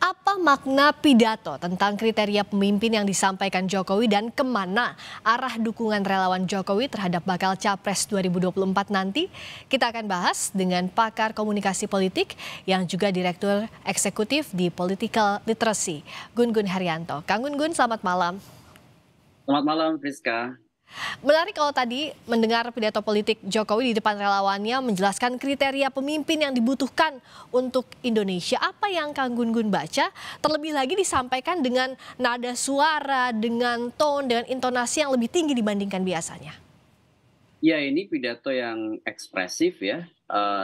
Apa makna pidato tentang kriteria pemimpin yang disampaikan Jokowi dan kemana arah dukungan relawan Jokowi terhadap bakal Capres 2024 nanti? Kita akan bahas dengan pakar komunikasi politik yang juga Direktur Eksekutif di Political Literacy, Gun Gun Haryanto. Kang Gun Gun, selamat malam. Selamat malam, Friska. Menarik kalau tadi mendengar pidato politik Jokowi di depan relawannya menjelaskan kriteria pemimpin yang dibutuhkan untuk Indonesia. Apa yang Kang Gun Gun baca, terlebih lagi disampaikan dengan nada suara, dengan tone, dengan intonasi yang lebih tinggi dibandingkan biasanya. Ya, ini pidato yang ekspresif ya,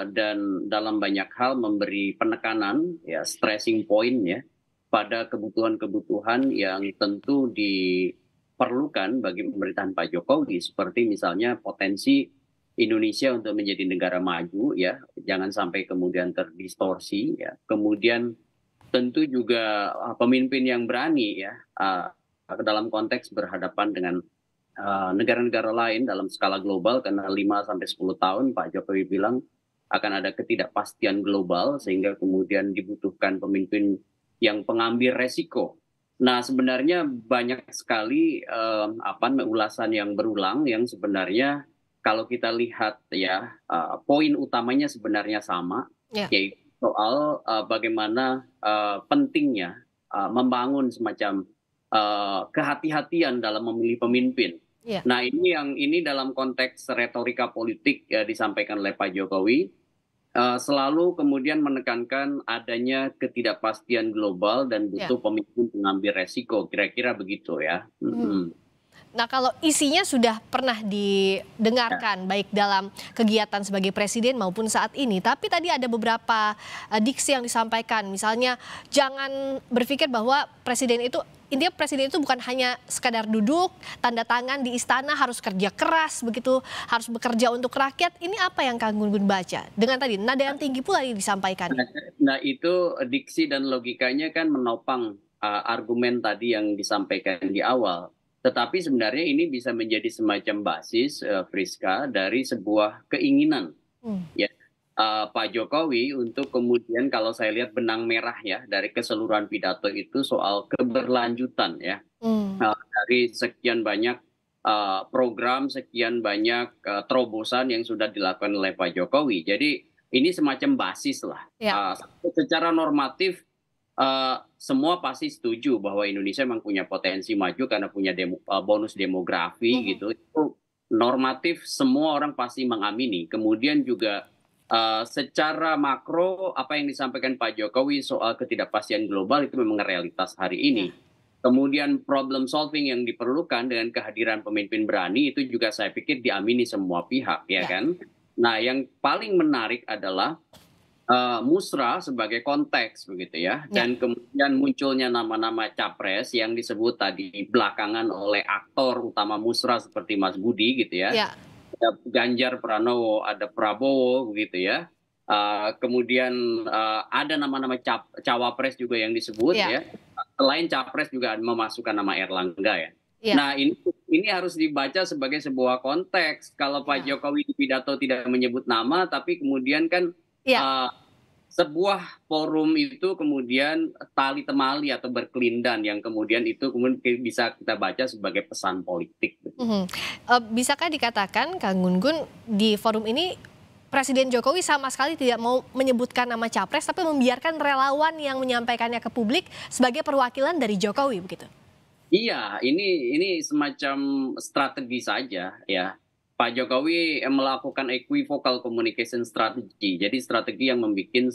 dan dalam banyak hal memberi penekanan, ya, stressing point ya, pada kebutuhan-kebutuhan yang tentu diperlukan bagi pemerintahan Pak Jokowi, seperti misalnya potensi Indonesia untuk menjadi negara maju ya, jangan sampai kemudian terdistorsi ya. Kemudian tentu juga pemimpin yang berani ya, dalam konteks berhadapan dengan negara-negara lain dalam skala global, karena 5 sampai 10 tahun Pak Jokowi bilang akan ada ketidakpastian global sehingga kemudian dibutuhkan pemimpin yang pengambil resiko. Nah, sebenarnya banyak sekali ulasan yang berulang yang sebenarnya kalau kita lihat ya, poin utamanya sebenarnya sama, Ya. yaitu soal bagaimana pentingnya membangun semacam kehati-hatian dalam memilih pemimpin. Ya. Nah, ini dalam konteks retorika politik ya, disampaikan oleh Pak Jokowi, selalu kemudian menekankan adanya ketidakpastian global dan Ya. butuh pemimpin pengambil resiko, kira-kira begitu ya. Nah, kalau isinya sudah pernah didengarkan baik dalam kegiatan sebagai presiden maupun saat ini, tapi tadi ada beberapa diksi yang disampaikan, misalnya jangan berpikir bahwa intinya presiden itu bukan hanya sekadar duduk, tanda tangan di istana, harus kerja keras begitu, harus bekerja untuk rakyat. Ini apa yang Kang Gun Gun baca? Dengan tadi nada yang tinggi pula yang disampaikan. Nah, itu diksi dan logikanya kan menopang argumen tadi yang disampaikan di awal. Tetapi sebenarnya ini bisa menjadi semacam basis, Friska, dari sebuah keinginan ya, Pak Jokowi untuk kemudian kalau saya lihat benang merah ya dari keseluruhan pidato itu soal keberlanjutan ya. Dari sekian banyak program, sekian banyak terobosan yang sudah dilakukan oleh Pak Jokowi. Jadi ini semacam basis lah. Ya. Secara normatif semua pasti setuju bahwa Indonesia memang punya potensi maju karena punya bonus demografi gitu. Itu normatif, semua orang pasti mengamini. Kemudian juga secara makro apa yang disampaikan Pak Jokowi soal ketidakpastian global itu memang realitas hari ini. Ya. Kemudian problem solving yang diperlukan dengan kehadiran pemimpin berani itu juga saya pikir diamini semua pihak ya kan. Nah, yang paling menarik adalah musra sebagai konteks begitu ya, dan kemudian munculnya nama-nama capres yang disebut tadi belakangan oleh aktor utama musra seperti Mas Budi gitu ya. Ada Ganjar Pranowo, ada Prabowo begitu ya. Kemudian ada nama-nama cawapres juga yang disebut ya. Selain capres juga memasukkan nama Erlangga ya. Nah, ini harus dibaca sebagai sebuah konteks. Kalau Pak Jokowi di pidato tidak menyebut nama, tapi kemudian kan sebuah forum itu kemudian tali temali atau berkelindan yang kemudian itu kemudian bisa kita baca sebagai pesan politik. Bisakah dikatakan Kang Gun Gun di forum ini Presiden Jokowi sama sekali tidak mau menyebutkan nama capres, tapi membiarkan relawan yang menyampaikannya ke publik sebagai perwakilan dari Jokowi begitu? Iya, ini semacam strategi saja ya. Pak Jokowi melakukan equivocal communication strategy. Jadi strategi yang membuat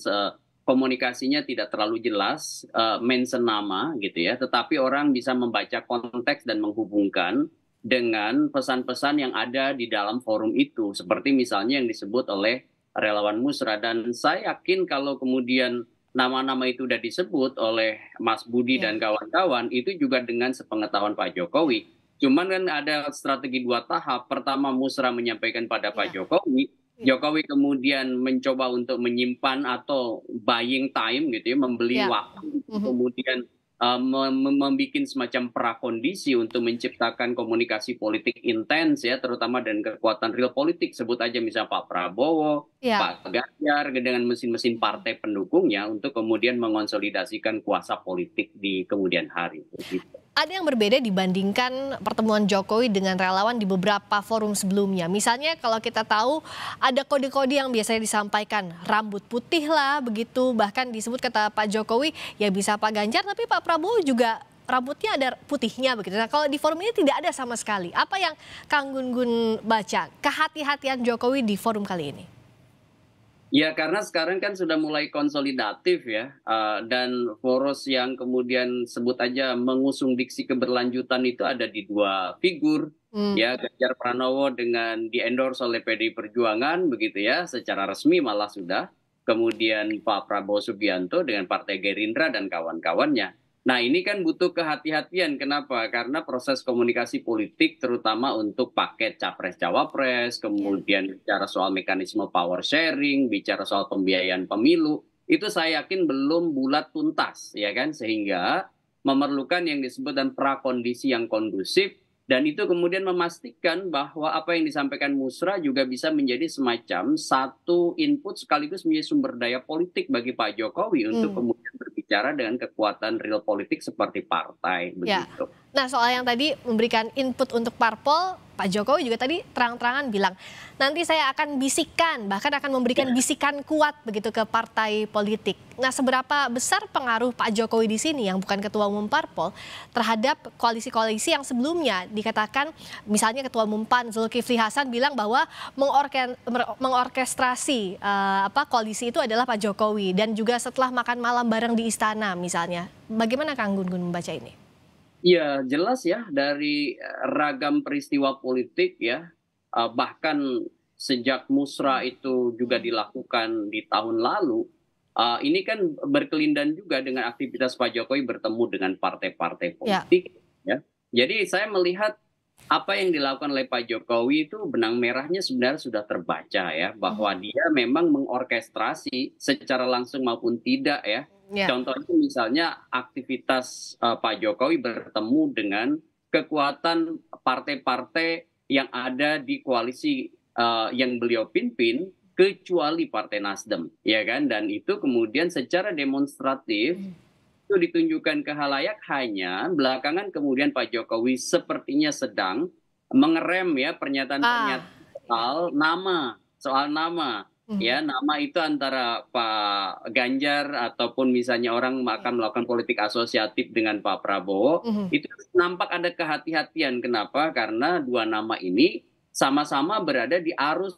komunikasinya tidak terlalu jelas, mention nama gitu ya. Tetapi orang bisa membaca konteks dan menghubungkan dengan pesan-pesan yang ada di dalam forum itu. Seperti misalnya yang disebut oleh relawan musra. Dan saya yakin kalau kemudian nama-nama itu sudah disebut oleh Mas Budi dan kawan-kawan, itu juga dengan sepengetahuan Pak Jokowi. Cuman kan ada strategi 2 tahap. Pertama musra menyampaikan pada Pak Jokowi. Jokowi kemudian mencoba untuk menyimpan atau buying time gitu ya, membeli waktu. Kemudian membuat semacam prakondisi untuk menciptakan komunikasi politik intens ya, terutama dengan kekuatan real politik, sebut aja misalnya Pak Prabowo, Ya. Pak Ganjar dengan mesin-mesin partai pendukungnya untuk kemudian mengonsolidasikan kuasa politik di kemudian hari. Begitu. Ada yang berbeda dibandingkan pertemuan Jokowi dengan relawan di beberapa forum sebelumnya. Misalnya kalau kita tahu ada kode-kode yang biasanya disampaikan, rambut putih lah begitu, bahkan disebut kata Pak Jokowi ya bisa Pak Ganjar, tapi Pak Prabowo juga rambutnya ada putihnya begitu. Nah kalau di forum ini tidak ada sama sekali. Apa yang Kang Gun-Gun baca kehati-hatian Jokowi di forum kali ini? Ya, karena sekarang kan sudah mulai konsolidatif ya, dan poros yang kemudian sebut aja mengusung diksi keberlanjutan itu ada di dua figur, Hmm. ya Ganjar Pranowo dengan di-endorse oleh PDI Perjuangan begitu ya, secara resmi malah sudah, kemudian Pak Prabowo Subianto dengan Partai Gerindra dan kawan-kawannya. Nah ini kan butuh kehati-hatian, kenapa? Karena proses komunikasi politik terutama untuk paket capres-cawapres, Ya. kemudian bicara soal mekanisme power sharing, bicara soal pembiayaan pemilu, itu saya yakin belum bulat tuntas, ya kan? Sehingga memerlukan yang disebut dan prakondisi yang kondusif, dan itu kemudian memastikan bahwa apa yang disampaikan Musra juga bisa menjadi semacam satu input sekaligus menjadi sumber daya politik bagi Pak Jokowi untuk Hmm. kemudian berbicara dengan kekuatan real politik seperti partai Ya. begitu. Nah, soal yang tadi memberikan input untuk parpol, Pak Jokowi juga tadi terang-terangan bilang, nanti saya akan bisikan, bahkan akan memberikan bisikan kuat begitu ke partai politik. Nah, seberapa besar pengaruh Pak Jokowi di sini yang bukan ketua umum parpol terhadap koalisi-koalisi yang sebelumnya dikatakan, misalnya ketua umum PAN Zulkifli Hasan bilang bahwa mengorkestrasi koalisi itu adalah Pak Jokowi dan juga setelah makan malam bareng di istana misalnya. Bagaimana Kang Gun-Gun membaca ini? Ya, jelas ya dari ragam peristiwa politik ya, bahkan sejak Musra itu juga dilakukan di tahun lalu, ini kan berkelindan juga dengan aktivitas Pak Jokowi bertemu dengan partai-partai Ya. politik ya. Jadi saya melihat apa yang dilakukan oleh Pak Jokowi itu benang merahnya sebenarnya sudah terbaca ya, bahwa dia memang mengorkestrasi secara langsung maupun tidak ya. Ya. Contohnya misalnya aktivitas Pak Jokowi bertemu dengan kekuatan partai-partai yang ada di koalisi yang beliau pimpin, kecuali Partai Nasdem, ya kan? Dan itu kemudian secara demonstratif itu ditunjukkan ke khalayak, hanya belakangan kemudian Pak Jokowi sepertinya sedang mengerem ya pernyataan-pernyataan soal nama. Ya, nama itu antara Pak Ganjar ataupun misalnya orang akan melakukan politik asosiatif dengan Pak Prabowo, itu nampak ada kehati-hatian. Kenapa? Karena dua nama ini sama-sama berada di arus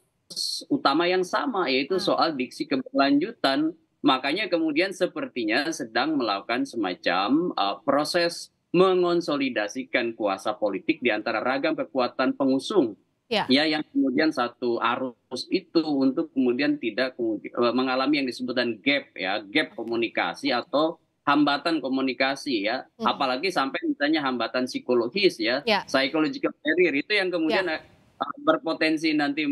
utama yang sama, yaitu soal diksi keberlanjutan. Makanya kemudian sepertinya sedang melakukan semacam proses mengonsolidasikan kuasa politik di antara ragam kekuatan pengusung. Ya. Ya, yang kemudian satu arus itu untuk kemudian tidak mengalami yang disebutkan gap komunikasi atau hambatan komunikasi ya, apalagi sampai misalnya hambatan psikologis ya, Ya. psychological barrier itu yang kemudian berpotensi nanti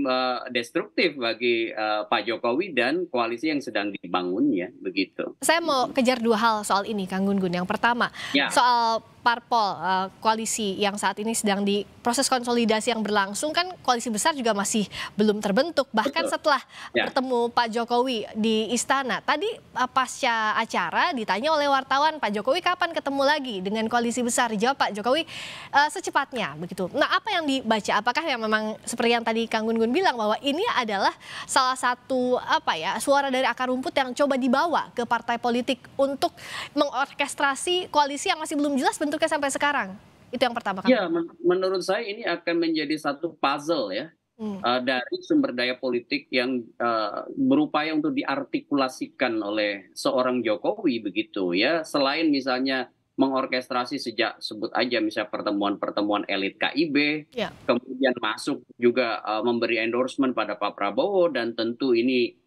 destruktif bagi Pak Jokowi dan koalisi yang sedang dibangunnya begitu. Saya mau kejar dua hal soal ini, Kang Gun-Gun. Yang pertama, soal parpol koalisi yang saat ini sedang di proses konsolidasi yang berlangsung, kan koalisi besar juga masih belum terbentuk. Bahkan setelah bertemu Pak Jokowi di istana, tadi pasca acara ditanya oleh wartawan, Pak Jokowi kapan ketemu lagi dengan koalisi besar? Dijawab Pak Jokowi secepatnya begitu. Nah, apa yang dibaca? Apakah yang memang seperti yang tadi Kang Gun-Gun bilang bahwa ini adalah salah satu suara dari akar rumput yang coba dibawa ke partai politik untuk mengorkestrasi koalisi yang masih belum jelas bentuknya sampai sekarang? Itu yang pertama. Ya, menurut saya ini akan menjadi satu puzzle ya, dari sumber daya politik yang berupaya untuk diartikulasikan oleh seorang Jokowi begitu ya. Selain misalnya mengorkestrasi sejak sebut aja misalnya pertemuan-pertemuan elit KIB, kemudian masuk juga memberi endorsement pada Pak Prabowo, dan tentu ini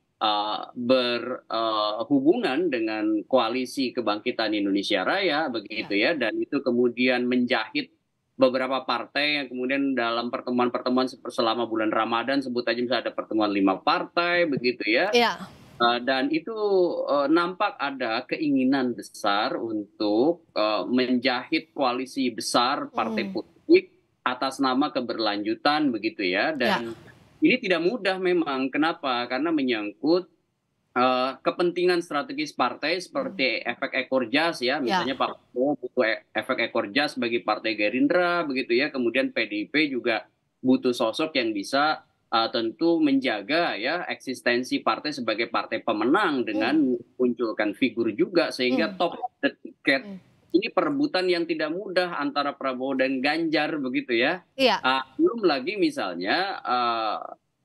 berhubungan dengan koalisi kebangkitan Indonesia Raya begitu ya, dan itu kemudian menjahit beberapa partai yang kemudian dalam pertemuan-pertemuan selama bulan Ramadan, sebut aja misalnya ada pertemuan 5 partai begitu ya. Dan itu nampak ada keinginan besar untuk menjahit koalisi besar partai Hmm. politik atas nama keberlanjutan begitu ya. Ya, Dan ini tidak mudah memang. Kenapa? Karena menyangkut kepentingan strategis partai hmm. seperti efek ekor jas ya, Ya, misalnya Pak Prabowo butuh efek ekor jas bagi Partai Gerindra begitu ya, kemudian PDIP juga butuh sosok yang bisa tentu menjaga ya eksistensi partai sebagai partai pemenang dengan hmm. munculkan figur juga sehingga Hmm. top of the ticket Hmm. ini perebutan yang tidak mudah antara Prabowo dan Ganjar begitu ya. Iya, Belum lagi misalnya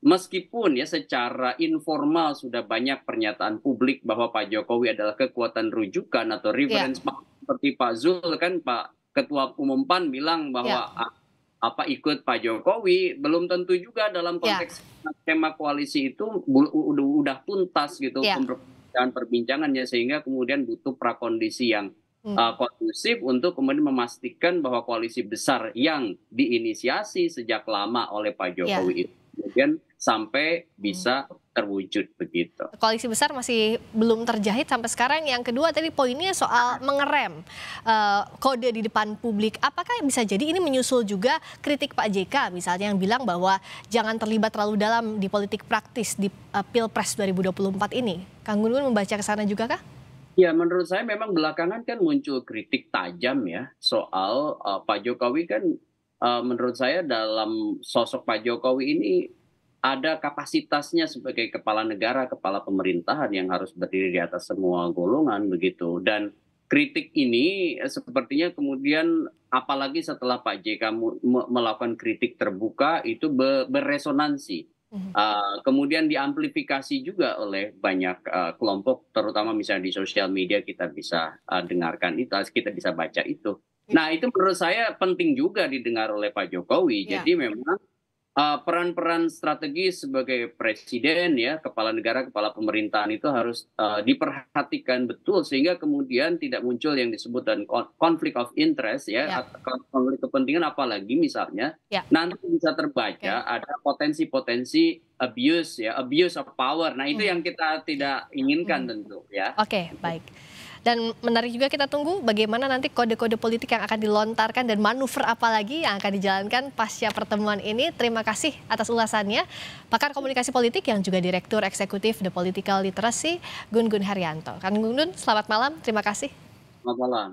meskipun ya secara informal sudah banyak pernyataan publik bahwa Pak Jokowi adalah kekuatan rujukan atau iya, reference seperti Pak Zul kan Pak Ketua Umum PAN bilang iya, bahwa apa ikut Pak Jokowi belum tentu juga dalam iya, konteks skema koalisi itu udah tuntas gitu iya. perbincangannya sehingga kemudian butuh prakondisi yang Hmm. kondusif untuk kemudian memastikan bahwa koalisi besar yang diinisiasi sejak lama oleh Pak Iya. Jokowi itu kemudian sampai Hmm. bisa terwujud begitu. Koalisi besar masih belum terjahit sampai sekarang. Yang kedua tadi poinnya soal mengerem kode di depan publik. Apakah bisa jadi ini menyusul juga kritik Pak JK misalnya yang bilang bahwa jangan terlibat terlalu dalam di politik praktis di Pilpres 2024 ini. Kang Gun membaca ke sana juga kah? Ya, menurut saya memang belakangan kan muncul kritik tajam ya soal Pak Jokowi kan menurut saya dalam sosok Pak Jokowi ini ada kapasitasnya sebagai kepala negara, kepala pemerintahan yang harus berdiri di atas semua golongan begitu. Dan kritik ini sepertinya kemudian apalagi setelah Pak JK melakukan kritik terbuka itu beresonansi. Mhm. Kemudian diamplifikasi juga oleh banyak kelompok, terutama misalnya di sosial media kita bisa dengarkan itu, kita bisa baca itu. Nah, itu menurut saya penting juga didengar oleh Pak Jokowi. Ya, Jadi memang peran-peran strategis sebagai presiden ya, kepala negara, kepala pemerintahan itu harus diperhatikan betul sehingga kemudian tidak muncul yang disebut dan konflik of interest ya, ya, konflik kepentingan apalagi misalnya ya. nanti bisa terbaca Oke. ada potensi-potensi abuse ya, abuse of power. Nah, itu Hmm. yang kita tidak inginkan Hmm. tentu ya. Oke, baik. Dan menarik juga kita tunggu bagaimana nanti kode-kode politik yang akan dilontarkan dan manuver apa lagi yang akan dijalankan pasca pertemuan ini. Terima kasih atas ulasannya. Pakar komunikasi politik yang juga Direktur Eksekutif The Political Literacy, Gun Gun Haryanto. Kang Gun Gun, selamat malam. Terima kasih. Selamat malam.